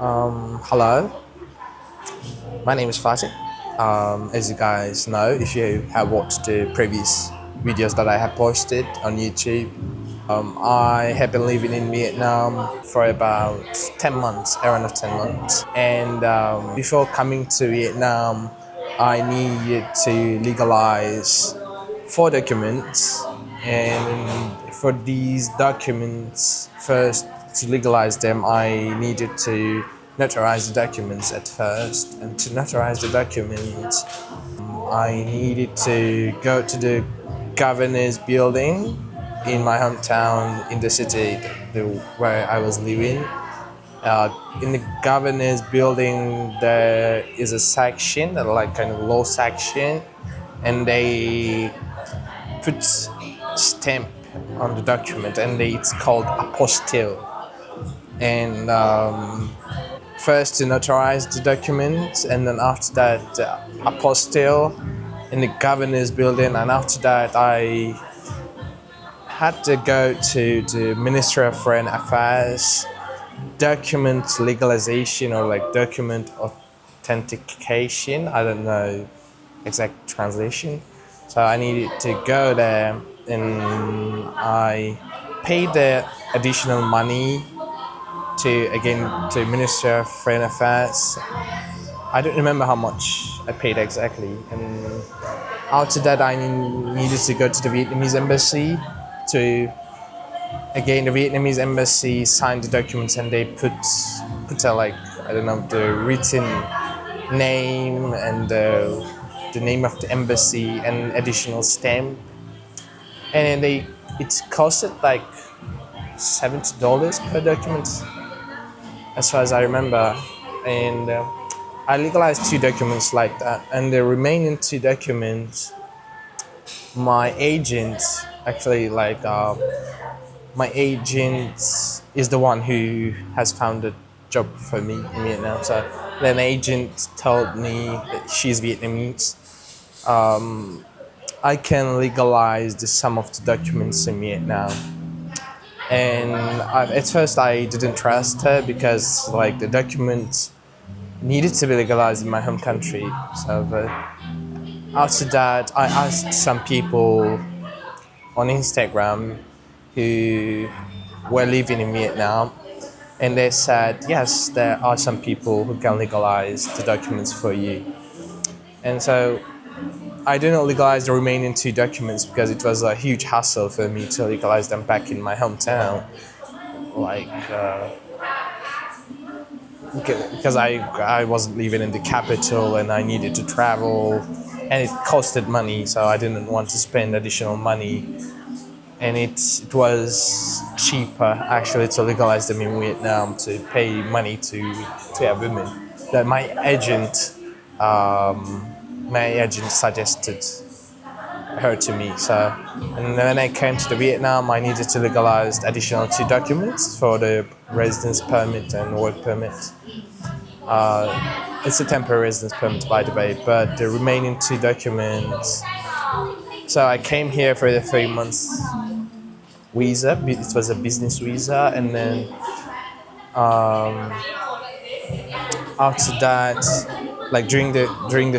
Hello, my name is Fatih. As you guys know, if you have watched the previous videos that I have posted on YouTube, I have been living in Vietnam for about 10 months, around of 10 months. And before coming to Vietnam, I needed to legalize 4 documents. And for these documents, first to legalize them, I needed to notarize the documents at first. And to notarize the documents, I needed to go to the governor's building in my hometown, in the city where I was living. In the governor's building, there is a section, like kind of low section, and they put stamp on the document, and it's called apostille. And first to notarize the document, and then after that, apostille in the governor's building, and after that, I had to go to the Ministry of Foreign Affairs, document legalization or like document authentication. I don't know exact translation. So I needed to go there, and I paid the additional money to Ministry of Foreign Affairs. I don't remember how much I paid exactly. And after that, I needed to go to the Vietnamese embassy to again the Vietnamese embassy signed the documents, and they put a, like, I don't know, the written name and the name of the embassy and additional stamp. And then it costed like $70 per document, as far as I remember. And I legalized 2 documents like that, and the remaining 2 documents, my agent actually my agent is the one who has found a job for me in Vietnam. So then agent told me that she's Vietnamese. I can legalize some of the documents in Vietnam. And at first I didn't trust her because like the documents needed to be legalized in my home country. So but after that, I asked some people on Instagram who were living in Vietnam, and they said, yes, there are some people who can legalize the documents for you. And so I didn't legalize the remaining 2 documents because it was a huge hassle for me to legalize them back in my hometown. Like, because I wasn't living in the capital and I needed to travel, and it costed money, so I didn't want to spend additional money. And it was cheaper actually to legalize them in Vietnam, to pay money to a woman that my agent suggested her to me. So, and when I came to the Vietnam, I needed to legalize additional 2 documents for the residence permit and work permit. It's a temporary residence permit, by the way, but the remaining 2 documents. So I came here for the 3 months visa. It was a business visa, and then after that, like during the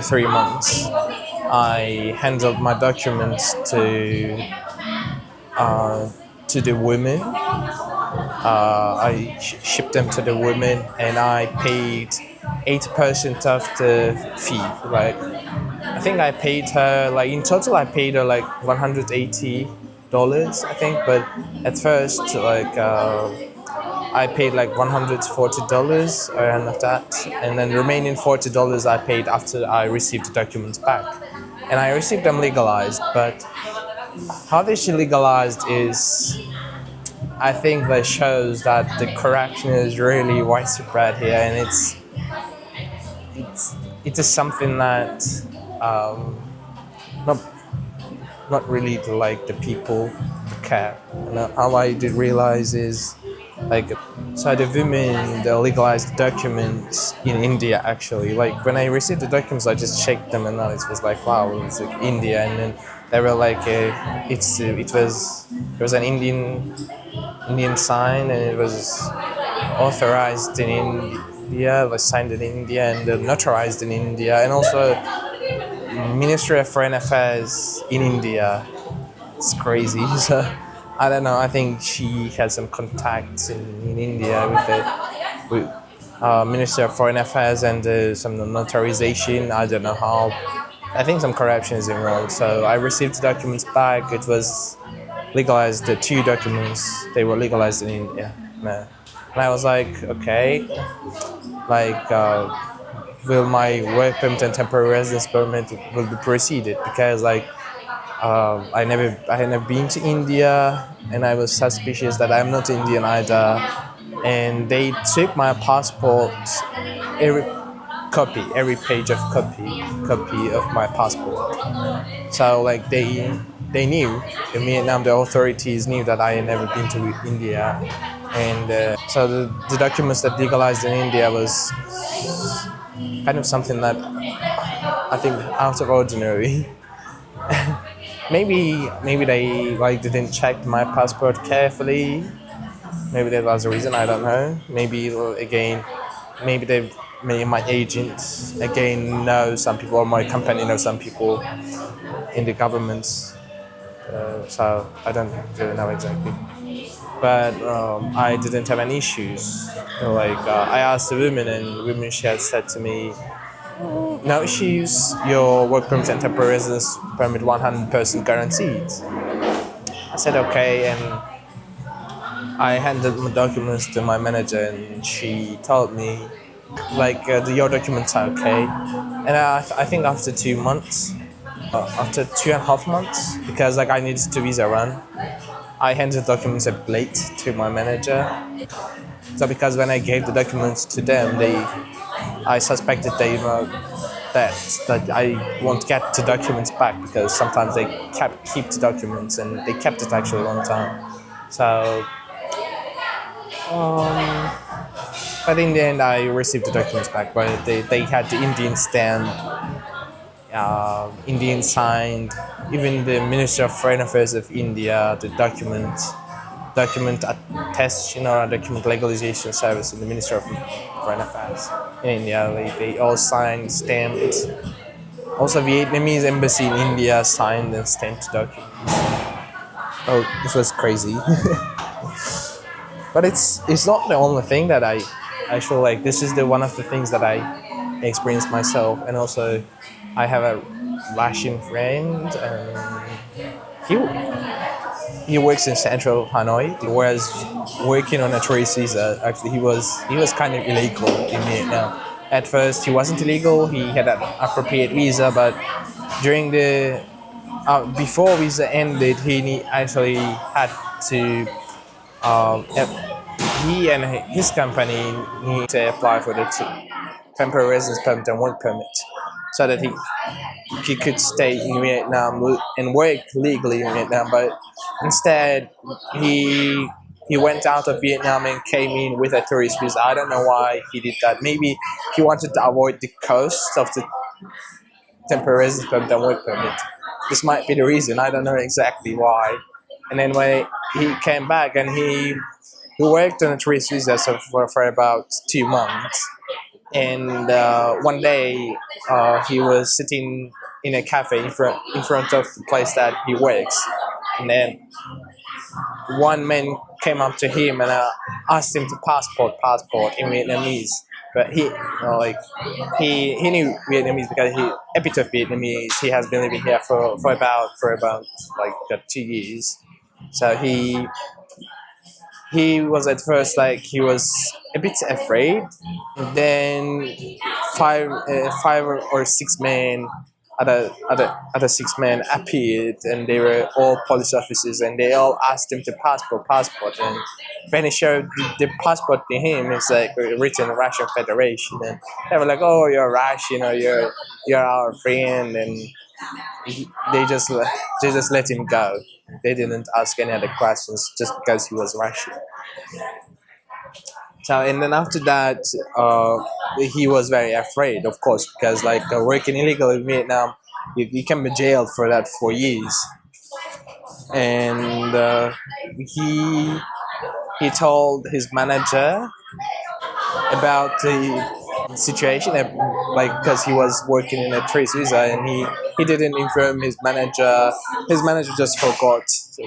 3 months, I handled my documents to the women. I shipped them to the women, and I paid 80% of the fee. Like, I think I paid her, like, in total I paid her like $180, I think. But at first, like, I paid like $140 around of that, and then the remaining $40 I paid after I received the documents back, and I received them legalized. But how they should legalized is, I think that shows that the corruption is really widespread here, and it is something that not not really like the people care. And how I did realize is, like, so the women, they legalized documents in India actually. Like, when I received the documents, I just checked them, and it was like, wow, it's like India. And then they were like, it was an Indian sign, and it was authorized India, was signed in India and notarized in India, and also Ministry of Foreign Affairs in India. It's crazy. So I don't know. I think she has some contacts in India with Ministry of Foreign Affairs and some notarization. I don't know how. I think some corruption is involved. So I received the documents back. It was legalized. The two documents they were legalized in India. No. And I was like, okay, like will my work permit and temporary residence permit will be proceeded because like I had never been to India, and I was suspicious that I'm not Indian either. And they took my passport, every every page of copy of my passport. So like they knew in Vietnam, the authorities knew that I had never been to India, and so the documents that legalized in India was kind of something that I think out of ordinary. Maybe they like didn't check my passport carefully. Maybe that was the reason. I don't know. Maybe again, maybe they, maybe my agent again know some people, or my company know some people in the government. So I don't really know exactly. But I didn't have any issues. Like I asked the woman, and women she had said to me, "No issues. Your work permit and temporary residence permit 100% guaranteed." I said okay, and I handed my documents to my manager, and she told me like your documents are okay. And I think after 2 months, after 2.5 months, because like I needed to visa run, I handed the documents a bit late to my manager. So because when I gave the documents to them, I suspected they that I won't get the documents back because sometimes they keep the documents, and they kept it actually a long time. So but in the end, I received the documents back, but they had the Indian stamp, Indian signed, even the Minister of Foreign Affairs of India, the document attestation or document legalization service in the Minister of Foreign Affairs in India. They all signed, stamped. Also, Vietnamese embassy in India signed and stamped the document. Oh, this was crazy. But it's not the only thing that I feel like this is the one of the things that I experienced myself. And also I have a Russian friend, and he he works in central Hanoi. He was working on a tourist visa. Actually, he was kind of illegal in Vietnam. At first he wasn't illegal, he had an appropriate visa, but during the before visa ended, actually had to um, he and his company need to apply for the temporary residence permit and work permit so that he could stay in Vietnam and work legally in Vietnam. But instead, he he went out of Vietnam and came in with a tourist visa. I don't know why he did that. Maybe he wanted to avoid the cost of the temporary residence permit and work permit. This might be the reason. I don't know exactly why. And then when he came back, and he worked on a tourist visa for about 2 months. And one day he was sitting in a cafe in front of the place that he works. And then one man came up to him and asked him to passport in Vietnamese. But like he knew Vietnamese because he a bit of Vietnamese. He has been living here for about like 2 years. So he was at first like he was a bit afraid. Then five or six men, other 6 men appeared, and they were all police officers, and they all asked him to passport. And when he showed the passport to him, it's like written Russian Federation, and they were like, "Oh, you're Russian, or you're our friend," and they just let him go. They didn't ask any other questions just because he was Russian. So and then after that, he was very afraid, of course, because like working illegal in Vietnam, you can be jailed for that for years. And he told his manager about the situation, like because he was working in a trace visa and he didn't inform his manager. His manager just forgot. So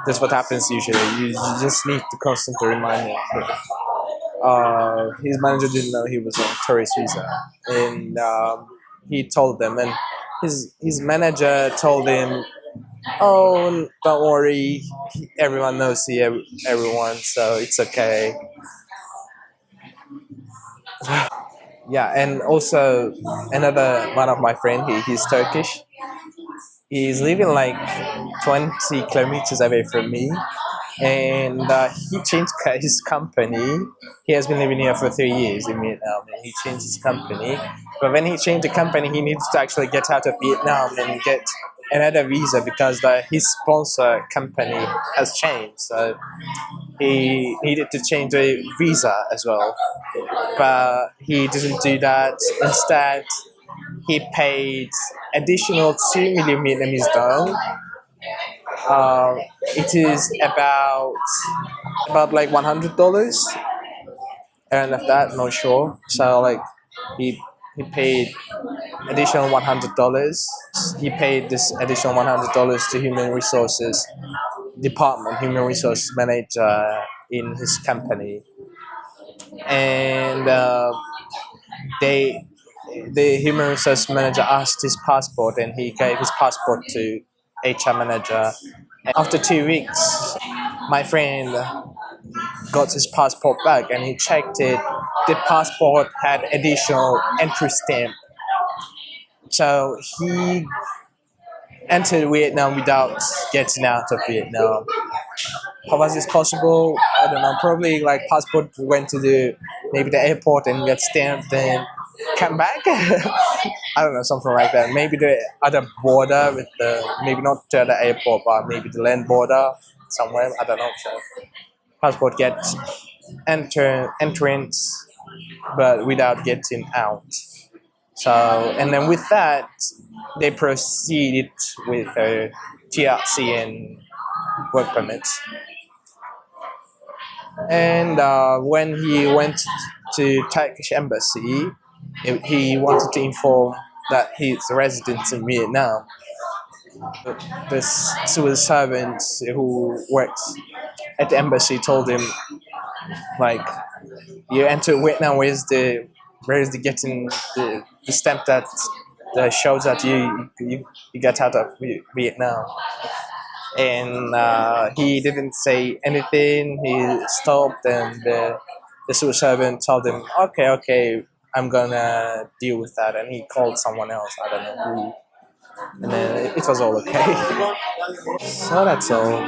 that's what happens usually. You just need to constantly remind him. His manager didn't know he was on tourist visa, and he told them, and his manager told him, "Oh, don't worry, everyone knows here, everyone, so it's okay." Yeah, and also another one of my friend, he's Turkish. He's living like 20 kilometers away from me, and he changed his company. He has been living here for 3 years in Vietnam, and he changed his company. But when he changed the company, he needs to actually get out of Vietnam and get another visa because his sponsor company has changed. So he needed to change the visa as well. But he didn't do that. Instead, he paid additional 2 million Vietnamese dong. It is about like $100, and of that, not sure. So like he he paid additional $100. He paid this additional $100 to human resources department, human resources manager in his company, and they the human resource manager asked his passport, and he gave his passport to HR manager. After 2 weeks, my friend got his passport back, and he checked it. The passport had additional entry stamp, so he entered Vietnam without getting out of Vietnam. How was this possible? I don't know. Probably like passport went to the airport and got stamped and come back. I don't know, something like that. Maybe the other border with the maybe not the airport, but maybe the land border somewhere. I don't know. So passport gets entrance, but without getting out. So and then with that, they proceeded with TRC and work permits. And when he went to Turkish embassy, he wanted to inform that he's resident in Vietnam. The civil servant who works at the embassy told him, like, you enter Vietnam, where's the getting the stamp that shows that you got out of Vietnam. And he didn't say anything. He stopped, and the civil servant told him, "Okay, okay, I'm gonna deal with that." And he called someone else. I don't know who. And then it was all okay. So that's all.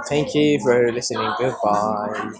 Thank you for listening. Goodbye.